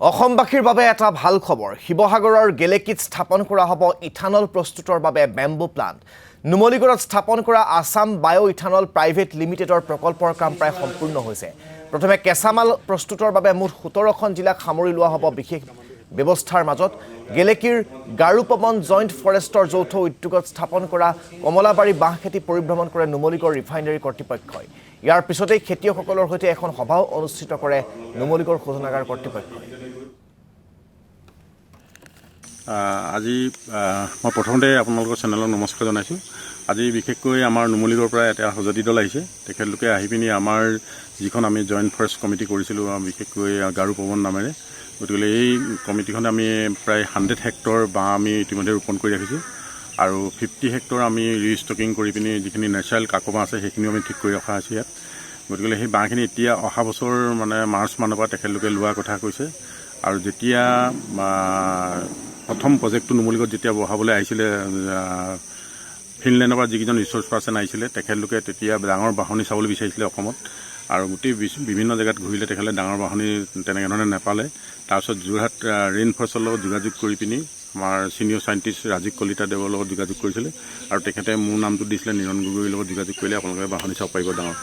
অসমবাসীৰ বাবে এটা ভাল খবৰ শিৱসাগৰৰ গেলেকীত স্থাপন কৰা হ'ব ইথানল প্ৰস্তুতৰ বাবে বেম্বু প্লাণ্ট নুমলীগড়ত স্থাপন কৰা আসাম বায়ো ইথানল প্ৰাইভেট লিমিটেডৰ প্ৰকল্পৰ কাম প্ৰায় সম্পূৰ্ণ হৈছে প্ৰথমে কেঁচামাল প্ৰস্তুতৰ বাবে মুঠ 17খন জিলাক সামৰি লোৱা হ'ব বিশেষ ব্যৱস্থাৰ মাজত গেলেকীৰ গাৰুপবন জইণ্ট ফৰেষ্টৰ যৌথ উদ্যোগত স্থাপন কৰা কমলাবাৰী বাঁহ খেতি পৰিভ্ৰমণ কৰে নুমলীগড় ৰিফাইনাৰী কৰ্তৃপক্ষই ইয়াৰ পিছতেই খেতিয়কসকলৰ সৈতে এখন সভাও অনুষ্ঠিত কৰে নুমলীগড় শোধনাগাৰ কৰ্তৃপক্ষই আজি মই প্ৰথমতে আপোনালোকৰ চেনেলক নমস্কাৰ জনাইছোঁ আজি বিশেষকৈ আমাৰ নুমলীগড়ৰ পৰা এটা সজাতি দল আহিছে তেখেতলোকে আহি পিনি আমাৰ যিখন আমি জইণ্ট ফৰেষ্ট কমিটি কৰিছিলোঁ বিশেষকৈ গাৰুপবন নামেৰে গতিকে এই কমিটিখনে আমি প্ৰায় 100 হেক্টৰ বাঁহ আমি ইতিমধ্যে ৰোপণ কৰি ৰাখিছোঁ আৰু 50 হেক্টৰ আমি ৰিষ্টকিং কৰি পিনি যিখিনি নেচাৰেল কাকবাঁহ আছে সেইখিনিও আমি ঠিক কৰি ৰখা হৈছে ইয়াত গতিকে সেই বাঁহখিনি এতিয়া অহা বছৰ মানে মাৰ্চ মানৰ পৰা তেখেতলোকে লোৱাৰ কথা কৈছে আৰু যেতিয়া প্ৰথম প্ৰজেক্টটো নুমলীগড়ত যেতিয়া বহাবলৈ আহিছিলে ফিনলেণ্ডৰ পৰা যিকেইজন ৰিচৰ্চ পাৰ্চন আহিছিলে তেখেতলোকে তেতিয়া ডাঙৰ বাহনি চাবলৈ বিচাৰিছিলে অসমত আৰু গোটেই বিভিন্ন জেগাত ঘূৰিলে তেখেতলোকে ডাঙৰ বাহনি তেনেকৈ ধৰণে নাপালে তাৰপিছত যোৰহাট ৰেইন ফৰেষ্টৰ লগত যোগাযোগ কৰি পিনি আমাৰ ছিনিয়ৰ চাইণ্টিষ্ট ৰাজীৱ কলিতাদেৱৰ লগত যোগাযোগ কৰিছিলে আৰু তেখেতে মোৰ নামটো দিছিলে নিৰণ গগৈৰ লগত যোগাযোগ কৰিলে আপোনালোকে বাহনি চাব পাৰিব ডাঙৰ